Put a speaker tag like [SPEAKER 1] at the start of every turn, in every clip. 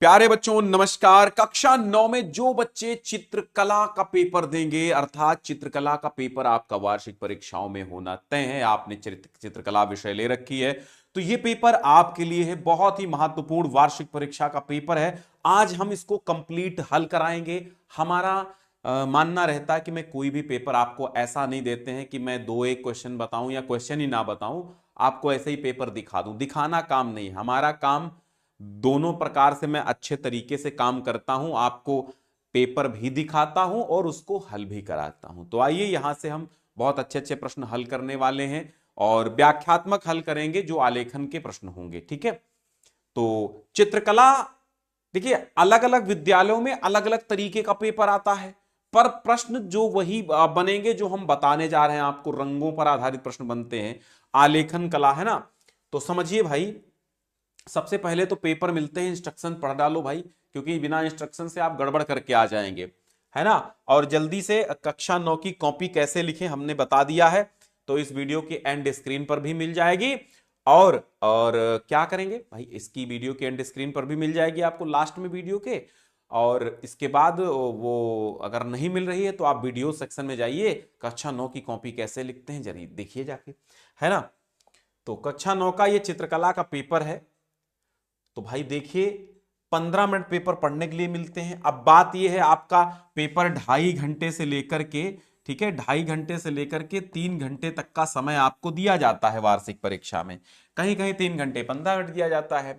[SPEAKER 1] प्यारे बच्चों नमस्कार। कक्षा 9 में जो बच्चे चित्रकला का पेपर देंगे, अर्थात चित्रकला का पेपर आपका वार्षिक परीक्षाओं में होना तय है, आपने चित्रकला विषय ले रखी है, तो यह पेपर आपके लिए है, बहुत ही महत्वपूर्ण वार्षिक परीक्षा का पेपर है। आज हम इसको कंप्लीट हल कराएंगे। हमारा मानना रहता है कि मैं कोई भी पेपर आपको ऐसा नहीं देते हैं कि मैं दो एक क्वेश्चन बताऊं या क्वेश्चन ही ना बताऊं, आपको ऐसे ही पेपर दिखा दूं। दिखाना काम नहीं, हमारा काम दोनों प्रकार से मैं अच्छे तरीके से काम करता हूं, आपको पेपर भी दिखाता हूं और उसको हल भी कराता हूं। तो आइए यहां से हम बहुत अच्छे अच्छे प्रश्न हल करने वाले हैं और व्याख्यात्मक हल करेंगे जो आलेखन के प्रश्न होंगे। ठीक है, तो चित्रकला देखिए अलग अलग विद्यालयों में अलग अलग तरीके का पेपर आता है, पर प्रश्न जो वही बनेंगे जो हम बताने जा रहे हैं आपको। रंगों पर आधारित प्रश्न बनते हैं, आलेखन कला है ना। तो समझिए भाई, सबसे पहले तो पेपर मिलते हैं, इंस्ट्रक्शन पढ़ डालो भाई, क्योंकि बिना इंस्ट्रक्शन से आप गड़बड़ करके आ जाएंगे, है ना। और जल्दी से कक्षा 9 की कॉपी कैसे लिखें हमने बता दिया है, तो इस वीडियो की एंड स्क्रीन पर भी मिल जाएगी। और क्या करेंगे भाई, इसकी वीडियो के एंड स्क्रीन पर भी मिल जाएगी आपको लास्ट में वीडियो के। और इसके बाद वो अगर नहीं मिल रही है तो आप वीडियो सेक्शन में जाइए, कक्षा 9 की कॉपी कैसे लिखते हैं जरिए देखिए जाके, है ना। तो कक्षा 9 का ये चित्रकला का पेपर है। तो भाई देखिए 15 मिनट पेपर पढ़ने के लिए मिलते हैं। अब बात यह है, आपका पेपर 2.5 घंटे से लेकर के, ठीक है, 2.5 घंटे से लेकर के 3 घंटे तक का समय आपको दिया जाता है वार्षिक परीक्षा में। कहीं कहीं 3 घंटे 15 मिनट दिया जाता है।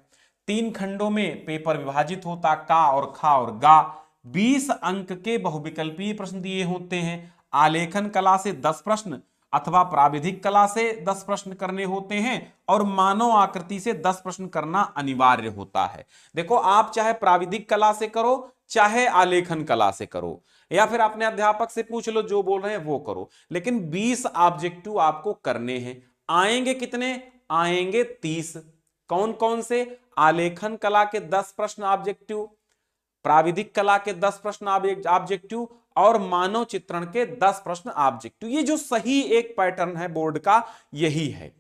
[SPEAKER 1] 3 खंडों में पेपर विभाजित होता, का और खा और गा। 20 अंक के बहुविकल्पीय प्रश्न दिए होते हैं। आलेखन कला से 10 प्रश्न अथवा प्राविधिक कला से 10 प्रश्न करने होते हैं और मानव आकृति से 10 प्रश्न करना अनिवार्य होता है। देखो, आप चाहे प्राविधिक कला से करो चाहे आलेखन कला से करो, या फिर अपने अध्यापक से पूछ लो जो बोल रहे हैं वो करो, लेकिन 20 ऑब्जेक्टिव आपको करने हैं। आएंगे कितने? आएंगे 30। कौन कौन से? आलेखन कला के 10 प्रश्न ऑब्जेक्टिव, प्राविधिक कला के 10 प्रश्न ऑब्जेक्टिव और मानव चित्रण के 10 प्रश्न ऑब्जेक्टिव। ये जो सही एक पैटर्न है बोर्ड का यही है।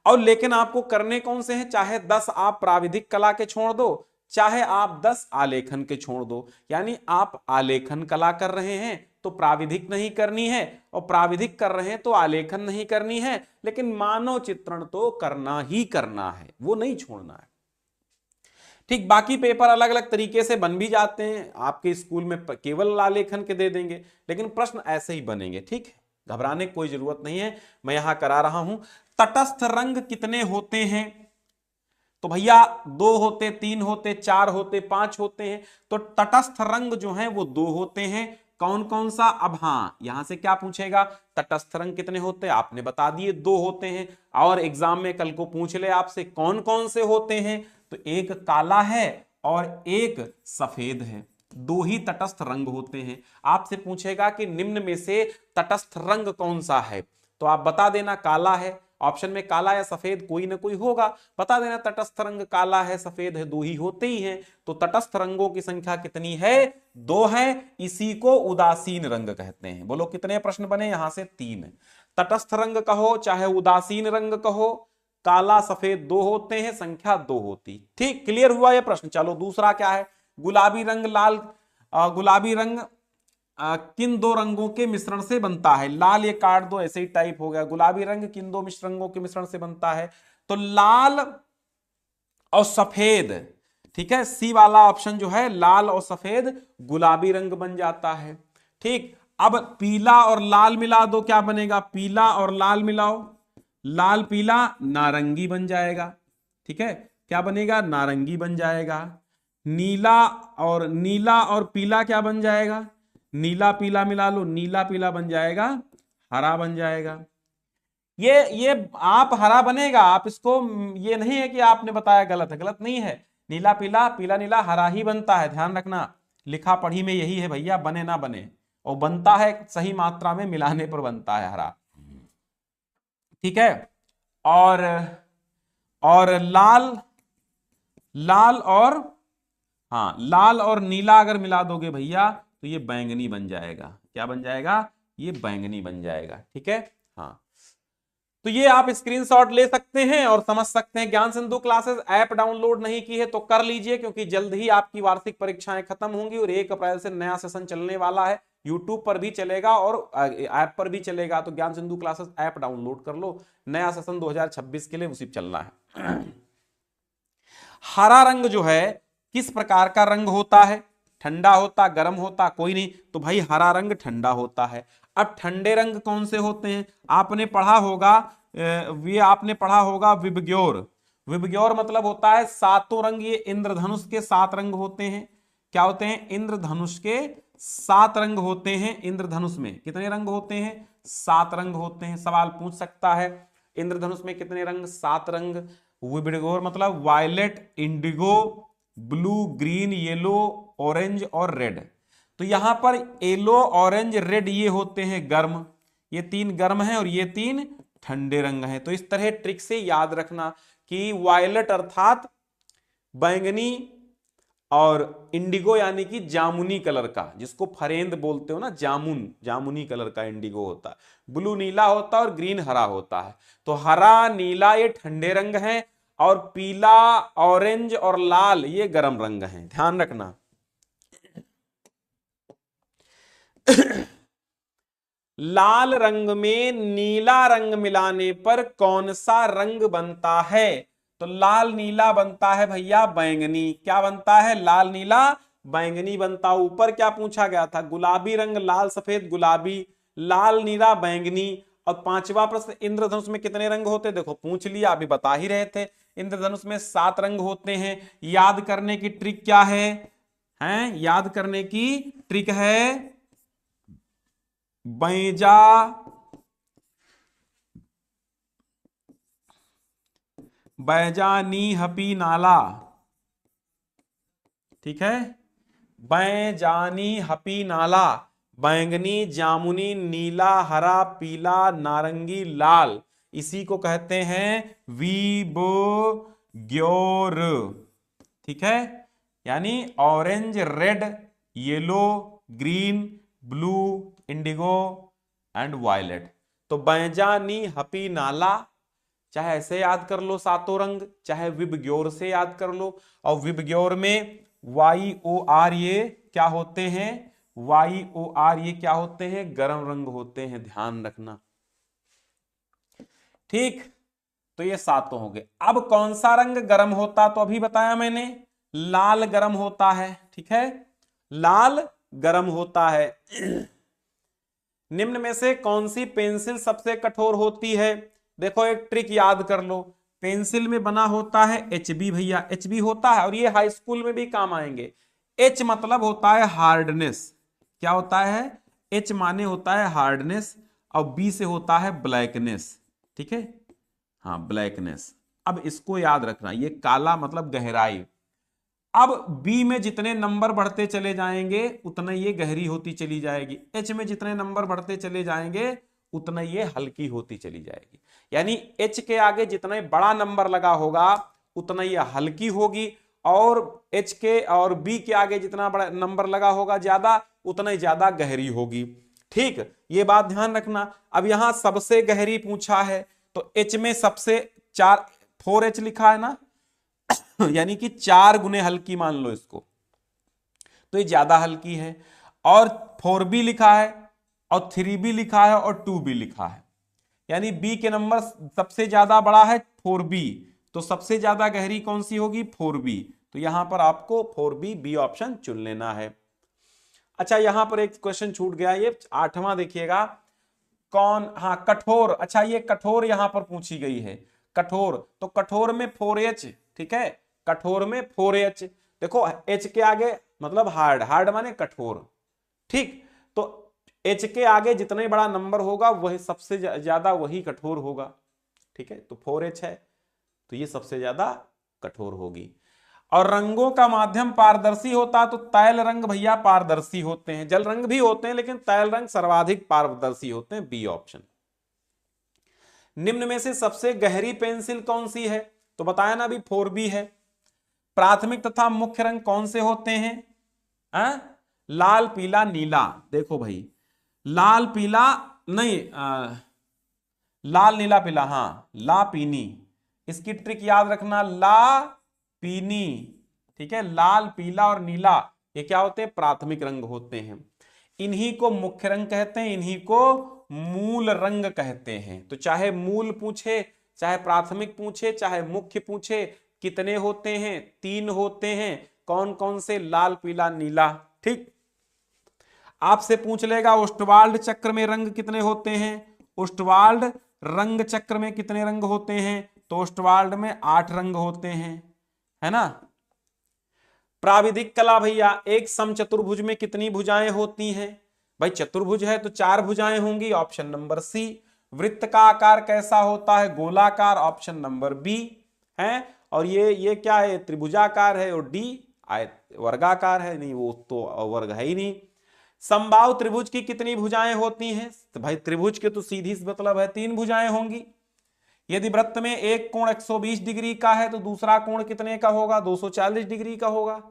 [SPEAKER 1] और लेकिन आपको करने कौन से हैं? चाहे 10 आप प्राविधिक कला के छोड़ दो, चाहे आप 10 आलेखन के छोड़ दो। यानी आप आलेखन कला कर रहे हैं तो प्राविधिक नहीं करनी है, और प्राविधिक कर रहे हैं तो आलेखन नहीं करनी है, लेकिन मानव चित्रण तो करना ही करना है, वो नहीं छोड़ना है। ठीक, बाकी पेपर अलग अलग तरीके से बन भी जाते हैं, आपके स्कूल में केवल आलेखन के दे देंगे, लेकिन प्रश्न ऐसे ही बनेंगे। ठीक है, घबराने की कोई जरूरत नहीं है, मैं यहां करा रहा हूं। तटस्थ रंग कितने होते हैं? तो भैया 2 होते, 3 होते, 4 होते, 5 होते हैं। तो तटस्थ रंग जो है वो 2 होते हैं। कौन कौन सा? अब हाँ, यहां से क्या पूछेगा, तटस्थ रंग कितने होते हैं, आपने बता दिए 2 होते हैं। और एग्जाम में कल को पूछ ले आपसे कौन कौन से होते हैं, तो एक काला है और एक सफेद है। 2 ही तटस्थ रंग होते हैं। आपसे पूछेगा कि निम्न में से तटस्थ रंग कौन सा है, तो आप बता देना काला है। ऑप्शन में काला या सफेद कोई ना कोई होगा, बता देना तटस्थ रंग काला है सफेद है, 2 ही होते ही हैं। तो तटस्थ रंगों की संख्या कितनी है? 2 है। इसी को उदासीन रंग कहते हैं। बोलो कितने प्रश्न बने? यहां से 3। तटस्थ रंग कहो चाहे उदासीन रंग कहो, काला सफेद 2 होते हैं, संख्या 2 होती। ठीक, क्लियर हुआ यह प्रश्न। चलो दूसरा क्या है? गुलाबी रंग लाल, गुलाबी रंग किन 2 रंगों के मिश्रण से बनता है? लाल, ये काट दो, ऐसे ही टाइप हो गया। गुलाबी रंग किन 2 मिश्र रंगों के मिश्रण से बनता है? तो लाल और सफेद। ठीक है, सी वाला ऑप्शन जो है, लाल और सफेद गुलाबी रंग बन जाता है। ठीक, अब पीला और लाल मिला दो, क्या बनेगा? पीला और लाल मिलाओ, लाल पीला नारंगी बन जाएगा। ठीक है, क्या बनेगा? नारंगी बन जाएगा। नीला और पीला क्या बन जाएगा? नीला पीला मिला लो, नीला पीला बन जाएगा, हरा बन जाएगा। ये आप हरा बनेगा, आप इसको, ये नहीं है कि आपने बताया गलत है, गलत नहीं है। नीला पीला, पीला नीला, हरा ही बनता है, ध्यान रखना। लिखा पढ़ी में यही है भैया, बने ना बने, और बनता है सही मात्रा में मिलाने पर बनता है हरा। ठीक है, और लाल, लाल और, हाँ, लाल और नीला अगर मिला दोगे भैया तो ये बैंगनी बन जाएगा। क्या बन जाएगा? ये बैंगनी बन जाएगा। ठीक है, हाँ। तो ये आप स्क्रीनशॉट ले सकते हैं और समझ सकते हैं। ज्ञान सिंधु क्लासेस ऐप डाउनलोड नहीं की है तो कर लीजिए, क्योंकि जल्द ही आपकी वार्षिक परीक्षाएं खत्म होंगी और 1 अप्रैल से नया सेशन चलने वाला है। यूट्यूब पर भी चलेगा और ऐप पर भी चलेगा। तो ज्ञान सिंधु क्लासेस ऐप डाउनलोड कर लो, नया सेशन 2026 के लिए उसी चलना है। हरा रंग जो है किस प्रकार का रंग होता है? ठंडा होता, गर्म होता, कोई नहीं, तो भाई हरा रंग ठंडा होता है। अब ठंडे रंग कौन से होते हैं? आपने पढ़ा होगा, ये आपने पढ़ा होगा विबग्योर। विबग्योर मतलब होता है सातों रंग। ये इंद्रधनुष के 7 रंग होते हैं। क्या होते हैं? इंद्रधनुष के 7 रंग होते हैं। इंद्रधनुष में कितने रंग होते हैं? 7 रंग होते हैं। सवाल पूछ सकता है इंद्रधनुष में कितने रंग? 7 रंग। विबग्योर मतलब violet, indigo, blue, green, yellow, orange और रेड। तो यहां पर येलो, ऑरेंज, रेड ये होते हैं गर्म, ये 3 गर्म हैं और ये 3 ठंडे रंग हैं। तो इस तरह ट्रिक से याद रखना कि वायलेट अर्थात बैंगनी और इंडिगो यानी कि जामुनी कलर का, जिसको फरेंद बोलते हो ना, जामुनी कलर का इंडिगो होता है। ब्लू नीला होता है और ग्रीन हरा होता है। तो हरा, नीला ये ठंडे रंग हैं और पीला, ऑरेंज और लाल ये गर्म रंग हैं। ध्यान रखना। लाल रंग में नीला रंग मिलाने पर कौन सा रंग बनता है? तो लाल नीला बनता है भैया बैंगनी। क्या बनता है? लाल नीला बैंगनी बनता। ऊपर क्या पूछा गया था? गुलाबी रंग, लाल, सफेद, गुलाबी, लाल, नीला, बैंगनी। और 5वां प्रश्न, इंद्रधनुष में कितने रंग होते? देखो पूछ लिया, अभी बता ही रहे थे। इंद्रधनुष में 7 रंग होते हैं। याद करने की ट्रिक क्या है? हैं, याद करने की ट्रिक है बैजा, बैजानी, हपी, नाला। ठीक है, बैजानी, हपी, नाला। बैंगनी, जामुनी, नीला, हरा, पीला, नारंगी, लाल, इसी को कहते हैं विबग्योर। ठीक है, यानी orange, red, yellow, green, blue, indigo and violet. तो बैजानी, हपी, नाला, चाहे ऐसे याद कर लो 7 रंग, चाहे विबग्योर से याद कर लो। और विबग्योर में YOR ये क्या होते हैं? YOR ये क्या होते हैं? गर्म रंग होते हैं। ध्यान रखना। ठीक, तो ये 7 हो गए। अब कौन सा रंग गर्म होता? तो अभी बताया मैंने, लाल गर्म होता है। ठीक है, लाल गर्म होता है। निम्न में से कौन सी पेंसिल सबसे कठोर होती है? देखो एक ट्रिक याद कर लो। पेंसिल में बना होता है HB भैया, HB होता है और ये हाई स्कूल में भी काम आएंगे। H मतलब होता है हार्डनेस। क्या होता है? H माने होता है हार्डनेस और B से होता है ब्लैकनेस। ठीक है, हाँ ब्लैकनेस। अब इसको याद रखना, ये काला मतलब गहराई। अब बी में जितने नंबर बढ़ते चले जाएंगे उतना ये गहरी होती चली जाएगी। एच में जितने नंबर बढ़ते चले जाएंगे उतना ये हल्की होती चली जाएगी। यानी एच के आगे जितना बड़ा नंबर लगा होगा उतना ये हल्की होगी, और एच के और बी के आगे जितना बड़ा नंबर लगा होगा ज्यादा, उतना ही ज्यादा गहरी होगी। ठीक, ये बात ध्यान रखना। अब यहां सबसे गहरी पूछा है तो एच में सबसे 4H लिखा है ना, यानी कि 4 गुने हल्की मान लो इसको, तो ये ज्यादा हल्की है। और 4B लिखा है और 3B लिखा है और 2B लिखा है, यानी B के नंबर सबसे ज्यादा बड़ा है 4B, तो सबसे ज्यादा गहरी कौन सी होगी? 4B। तो यहां पर आपको 4B, B ऑप्शन चुन लेना है। अच्छा, यहां पर एक क्वेश्चन छूट गया, ये 8वां देखिएगा। कौन, हाँ कठोर। अच्छा, ये कठोर यहां पर पूछी गई है। कठोर, तो कठोर में 4H। ठीक है, कठोर में 4H। देखो H के आगे मतलब हार्ड, हार्ड माने कठोर। ठीक, तो H के आगे जितने बड़ा नंबर होगा वही सबसे ज्यादा वही कठोर होगा। ठीक है, तो 4H है तो ये सबसे ज्यादा कठोर होगी। और रंगों का माध्यम पारदर्शी होता तो तैल रंग भैया पारदर्शी होते हैं, जल रंग भी होते हैं लेकिन तैल रंग सर्वाधिक पारदर्शी होते हैं। B option. निम्न में से सबसे गहरी पेंसिल कौन सी है? तो बताया ना अभी 4B है। प्राथमिक तथा मुख्य रंग कौन से होते हैं? लाल, पीला, नीला। देखो भाई, लाल, पीला नहीं, लाल नीला पीला, हाँ ला पीनी, इसकी ट्रिक याद रखना, ला पीनी, ठीक है। लाल पीला और नीला ये क्या होते हैं, प्राथमिक रंग होते हैं। इन्हीं को मुख्य रंग कहते हैं, इन्हीं को मूल रंग कहते हैं। तो चाहे मूल पूछे, चाहे प्राथमिक पूछे, चाहे मुख्य पूछे, कितने होते हैं, 3 होते हैं। कौन कौन से, लाल पीला नीला, ठीक। आपसे पूछ लेगा ओस्टवाल्ड चक्र में रंग कितने होते हैं, ओस्टवाल्ड रंग चक्र में कितने रंग होते हैं, तो ओस्टवाल्ड में 8 रंग होते हैं, है ना। प्राविधिक कला भैया, एक समचतुर्भुज में कितनी भुजाएं होती हैं, भाई चतुर्भुज है तो 4 भुजाएं होंगी, ऑप्शन नंबर सी। वृत्त का आकार कैसा होता है, गोलाकार, ऑप्शन नंबर बी है। और ये क्या है, त्रिभुजाकार है, और डी वर्गाकार है, नहीं वो तो वर्ग है ही नहीं। समबाहु त्रिभुज की कितनी भुजाएं होती हैं, तो भाई त्रिभुज के तो सीधी सी मतलब है 3 भुजाएं होंगी। यदि वृत्त में एक कोण 120 डिग्री का है तो दूसरा कोण कितने का होगा, 240 डिग्री का होगा,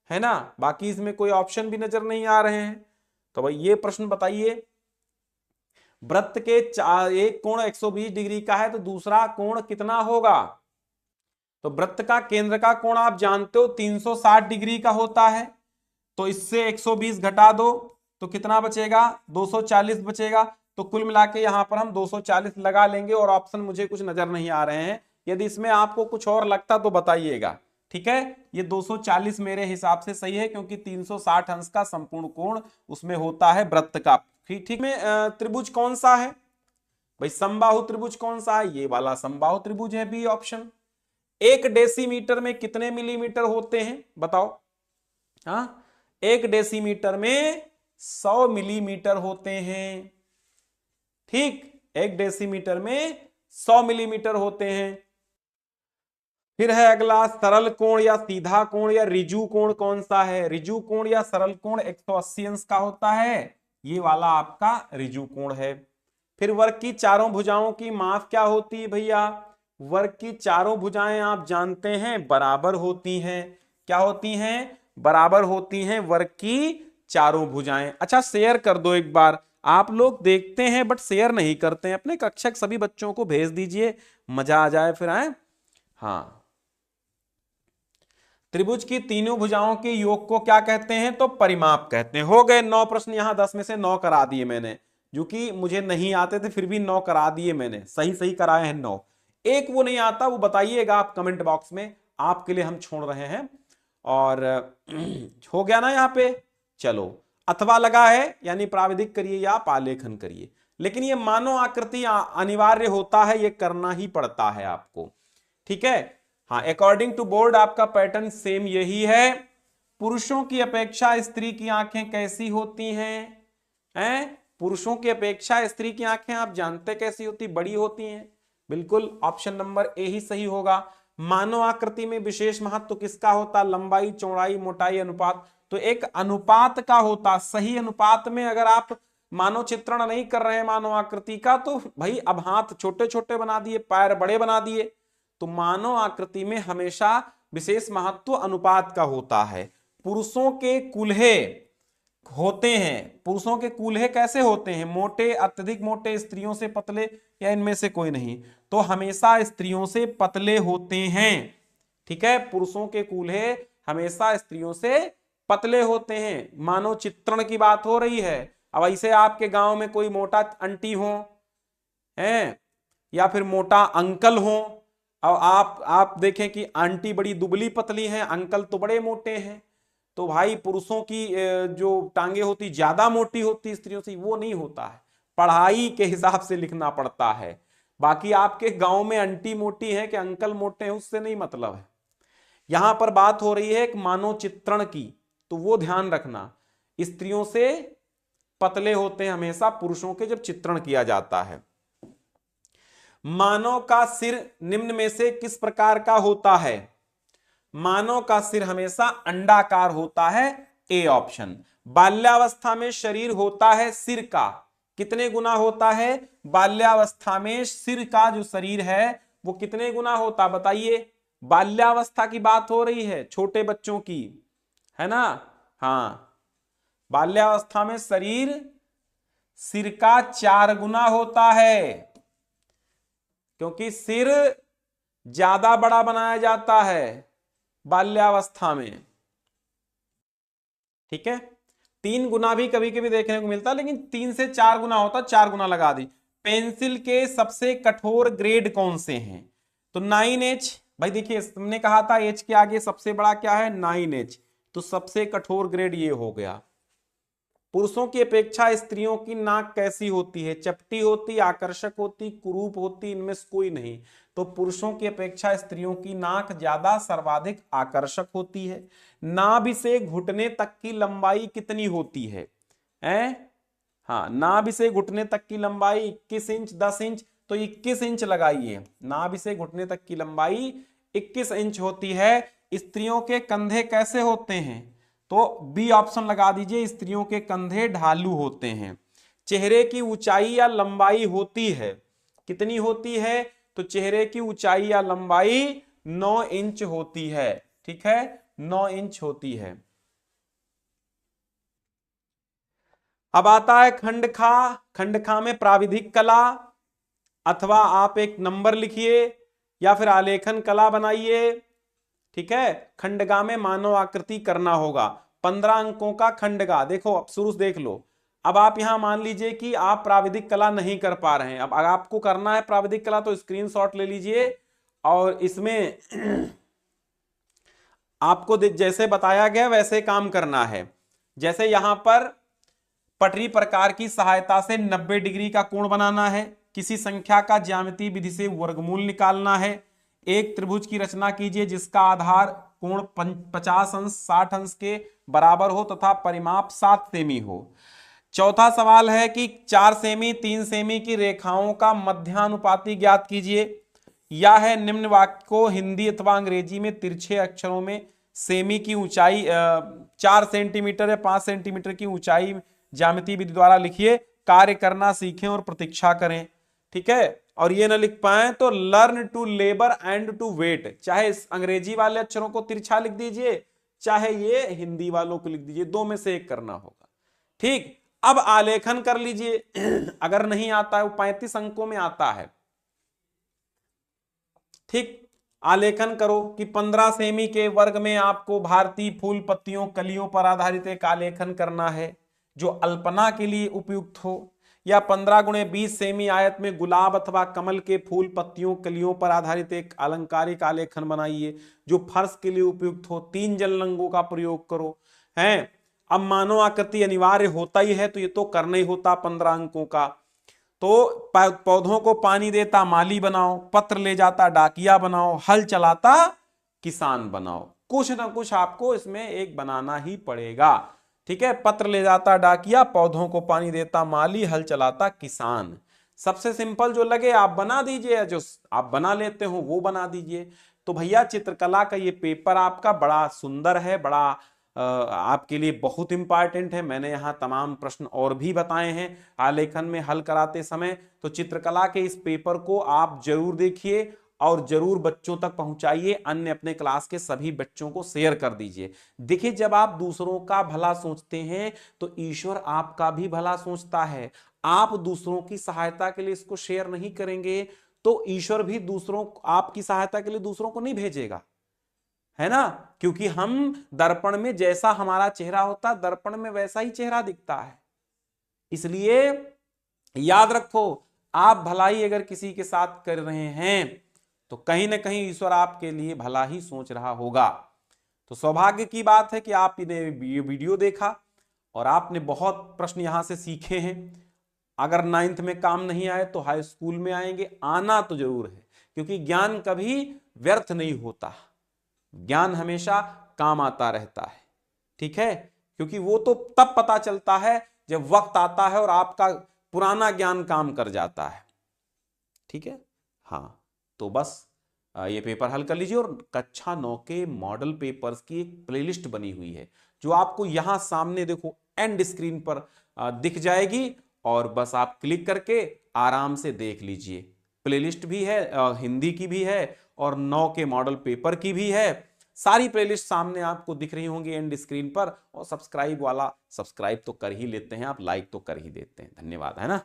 [SPEAKER 1] है ना। बाकी इसमें कोई ऑप्शन भी नजर नहीं आ रहे हैं। तो भाई ये प्रश्न बताइए, वृत्त के एक कोण 120 डिग्री का है तो दूसरा कोण कितना होगा। तो वृत्त का केंद्र का कोण आप जानते हो 360 डिग्री का होता है, तो इससे 120 घटा दो तो कितना बचेगा, 240 बचेगा। तो कुल मिला के यहां पर हम 240 लगा लेंगे, और ऑप्शन मुझे कुछ नजर नहीं आ रहे हैं। यदि इसमें आपको कुछ और लगता तो बताइएगा, ठीक है। ये 240 मेरे हिसाब से सही है, क्योंकि 360 अंश का संपूर्ण कोण उसमें होता है वृत्त का, ठीक में। त्रिभुज कौन सा है भाई, समबाहु त्रिभुज कौन सा है, ये वाला समबाहु त्रिभुज है, बी ऑप्शन। 1 डेसीमीटर में कितने मिलीमीटर होते हैं बताओ, हाँ 1 डेसीमीटर में 100 मिलीमीटर होते हैं, ठीक। 1 डेसीमीटर में 100 मिलीमीटर होते हैं। फिर है अगला, सरल कोण या सीधा कोण या रिजु कोण कौन सा है, रिजु कोण या सरल कोण 180 अंश का होता है, ये वाला आपका रिजु कोण है। फिर वर्ग की चारों भुजाओं की माप क्या होती है भैया, वर्ग की चारों भुजाएं आप जानते हैं बराबर होती हैं, क्या होती हैं, बराबर होती हैं वर्ग की चारों भुजाएं। अच्छा शेयर कर दो एक बार, आप लोग देखते हैं बट शेयर नहीं करते हैं, अपने कक्षक सभी बच्चों को भेज दीजिए, मजा आ जाए फिर आए। हाँ, त्रिभुज की तीनों भुजाओं के योग को क्या कहते हैं, तो परिमाप कहते हैं। हो गए 9 प्रश्न, यहां 10 में से 9 करा दिए मैंने, जो कि मुझे नहीं आते थे फिर भी 9 करा दिए मैंने, सही सही कराए हैं 9। एक वो नहीं आता, वो बताइएगा आप कमेंट बॉक्स में, आपके लिए हम छोड़ रहे हैं। और हो गया ना यहाँ पे, चलो। अथवा लगा है यानी प्राविधिक करिए या आप आलेखन करिए, लेकिन ये मानव आकृति अनिवार्य होता है, ये करना ही पड़ता है आपको, ठीक है। हाँ, अकॉर्डिंग टू बोर्ड आपका पैटर्न सेम यही है। पुरुषों की अपेक्षा स्त्री की आंखें कैसी होती हैं, पुरुषों की अपेक्षा स्त्री की आंखें आप जानते कैसी होती, बड़ी होती हैं, बिल्कुल ऑप्शन नंबर ए ही सही होगा। मानव आकृति में विशेष महत्व किसका होता, लंबाई चौड़ाई मोटाई अनुपात, तो एक अनुपात का होता, सही अनुपात में अगर आप मानव चित्रण नहीं कर रहे हैं मानव आकृति का, तो भाई अब हाथ छोटे छोटे बना दिए, पैर बड़े बना दिए, तो मानव आकृति में हमेशा विशेष महत्व अनुपात का होता है। पुरुषों के कूल्हे होते हैं, पुरुषों के कूल्हे कैसे होते हैं, मोटे, अत्यधिक मोटे, स्त्रियों से पतले, या इनमें से कोई नहीं, तो हमेशा स्त्रियों से पतले होते हैं, ठीक है। पुरुषों के कूल्हे हमेशा स्त्रियों से पतले होते हैं। मानव चित्रण की बात हो रही है, अब ऐसे आपके गांव में कोई मोटा आंटी हो हैं, या फिर मोटा अंकल हो, और आप देखें कि आंटी बड़ी दुबली पतली हैं, अंकल तो बड़े मोटे हैं, तो भाई पुरुषों की जो टांगे होती ज्यादा मोटी होती स्त्रियों से, वो नहीं होता है, पढ़ाई के हिसाब से लिखना पड़ता है। बाकी आपके गांव में आंटी मोटी है कि अंकल मोटे हैं उससे नहीं मतलब है, यहां पर बात हो रही है एक मानव चित्रण की, तो वो ध्यान रखना, स्त्रियों से पतले होते हैं हमेशा पुरुषों के जब चित्रण किया जाता है। मानव का सिर निम्न में से किस प्रकार का होता है, मानव का सिर हमेशा अंडाकार होता है, ए ऑप्शन। बाल्यावस्था में शरीर होता है सिर का कितने गुना होता है, बाल्यावस्था में सिर का जो शरीर है वो कितने गुना होता बताइए, बाल्यावस्था की बात हो रही है, छोटे बच्चों की, है ना। हाँ, बाल्यावस्था में शरीर सिर का 4 गुना होता है, क्योंकि सिर ज्यादा बड़ा बनाया जाता है बाल्यावस्था में। ठीक है, 3 गुना भी कभी कभी देखने को मिलता है, लेकिन 3 से 4 गुना होता, 4 गुना लगा दी। पेंसिल के सबसे कठोर ग्रेड कौन से हैं? तो 9H। भाई देखिए, तुमने कहा था H के आगे सबसे बड़ा क्या है? 9H। तो सबसे कठोर ग्रेड ये हो गया। पुरुषों की अपेक्षा स्त्रियों की नाक कैसी होती है? चपटी होती, आकर्षक होती, कुरूप होती, इनमें से कोई नहीं। तो पुरुषों की अपेक्षा स्त्रियों की नाक ज्यादा सर्वाधिक आकर्षक होती है। नाभि से घुटने तक की लंबाई कितनी होती है? हाँ, नाभि से घुटने तक की लंबाई 21 इंच, 10 इंच, तो 21 इंच लगाइए। नाभि से घुटने तक की लंबाई 21 इंच होती है। स्त्रियों के कंधे कैसे होते हैं? तो बी ऑप्शन लगा दीजिए, स्त्रियों के कंधे ढालू होते हैं। चेहरे की ऊंचाई या लंबाई होती है, कितनी होती है? तो चेहरे की ऊंचाई या लंबाई 9 इंच होती है। ठीक है, 9 इंच होती है। अब आता है खंडखा। खंडखा में प्राविधिक कला, अथवा आप एक नंबर लिखिए या फिर आलेखन कला बनाइए। ठीक है, खंडगा में मानव आकृति करना होगा। 15 अंकों का खंडगा। देखो, अब शुरू से देख लो। अब आप यहां मान लीजिए कि आप प्राविधिक कला नहीं कर पा रहे हैं। अब अगर आपको करना है प्राविधिक कला तो स्क्रीनशॉट ले लीजिए, और इसमें आपको जैसे बताया गया वैसे काम करना है। जैसे यहां पर पटरी प्रकार की सहायता से 90 डिग्री का कोण बनाना है। किसी संख्या का ज्यामितीय विधि से वर्गमूल निकालना है। एक त्रिभुज की रचना कीजिए जिसका आधार कोण 50 अंश 60 अंश के बराबर हो तथा परिमाप 7 सेमी हो। चौथा सवाल है कि 4 सेमी 3 सेमी की रेखाओं का मध्यानुपाती ज्ञात कीजिए। या है निम्न वाक्य को हिंदी अथवा अंग्रेजी में तिरछे अक्षरों में सेमी की ऊंचाई 4 सेंटीमीटर या 5 सेंटीमीटर की ऊंचाई ज्यामितीय विधि द्वारा लिखिए। कार्य करना सीखें और प्रतीक्षा करें। ठीक है, और ये ना लिख पाए तो learn to labour and to wait. चाहे अंग्रेजी वाले अक्षरों को तिरछा लिख दीजिए, चाहे ये हिंदी वालों को लिख दीजिए, दो में से एक करना होगा। ठीक, अब आलेखन कर लीजिए। अगर नहीं आता है, वो 35 अंकों में आता है। ठीक, आलेखन करो कि 15 सेमी के वर्ग में आपको भारतीय फूल पत्तियों कलियों पर आधारित एक आलेखन करना है जो अल्पना के लिए उपयुक्त हो। या 15 गुणे 20 सेमी आयत में गुलाब अथवा कमल के फूल पत्तियों कलियों पर आधारित एक अलंकारिक आलेखन बनाइए जो फर्श के लिए उपयुक्त हो। 3 जल रंगों का प्रयोग करो। हैं, अब मानव आकृति अनिवार्य होता ही है, तो ये तो करना ही होता 15 अंकों का। तो पौधों को पानी देता माली बनाओ, पत्र ले जाता डाकिया बनाओ, हल चलाता किसान बनाओ। कुछ ना कुछ आपको इसमें एक बनाना ही पड़ेगा। ठीक है, पत्र ले जाता डाकिया, पौधों को पानी देता माली, हल चलाता किसान। सबसे सिंपल जो लगे आप बना दीजिए, जो आप बना लेते हो वो बना दीजिए। तो भैया चित्रकला का ये पेपर आपका बड़ा सुंदर है, बड़ा आपके लिए बहुत इंपॉर्टेंट है। मैंने यहाँ तमाम प्रश्न और भी बताए हैं आलेखन में हल कराते समय। तो चित्रकला के इस पेपर को आप जरूर देखिए और जरूर बच्चों तक पहुंचाइए। अन्य अपने क्लास के सभी बच्चों को शेयर कर दीजिए। देखिए, जब आप दूसरों का भला सोचते हैं तो ईश्वर आपका भी भला सोचता है। आप दूसरों की सहायता के लिए इसको शेयर नहीं करेंगे तो ईश्वर भी दूसरों आपकी सहायता के लिए दूसरों को नहीं भेजेगा, है ना। क्योंकि हम दर्पण में जैसा हमारा चेहरा होता है, दर्पण में वैसा ही चेहरा दिखता है। इसलिए याद रखो, आप भलाई अगर किसी के साथ कर रहे हैं तो कहीं ना कहीं ईश्वर आपके लिए भला ही सोच रहा होगा। तो सौभाग्य की बात है कि आपने ये वीडियो देखा और आपने बहुत प्रश्न यहां से सीखे हैं। अगर 9th में काम नहीं आए तो हाई स्कूल में आएंगे, आना तो जरूर है, क्योंकि ज्ञान कभी व्यर्थ नहीं होता। ज्ञान हमेशा काम आता रहता है। ठीक है, क्योंकि वो तो तब पता चलता है जब वक्त आता है और आपका पुराना ज्ञान काम कर जाता है। ठीक है, हाँ, तो बस ये पेपर हल कर लीजिए। और कक्षा 9 के मॉडल पेपर्स की एक प्लेलिस्ट बनी हुई है जो आपको यहां सामने देखो एंड स्क्रीन पर दिख जाएगी, और बस आप क्लिक करके आराम से देख लीजिए। प्लेलिस्ट भी है, हिंदी की भी है और 9 के मॉडल पेपर की भी है। सारी प्लेलिस्ट सामने आपको दिख रही होंगी एंड स्क्रीन पर। और सब्सक्राइब वाला सब्सक्राइब तो कर ही लेते हैं आप, लाइक तो कर ही देते हैं। धन्यवाद, है ना।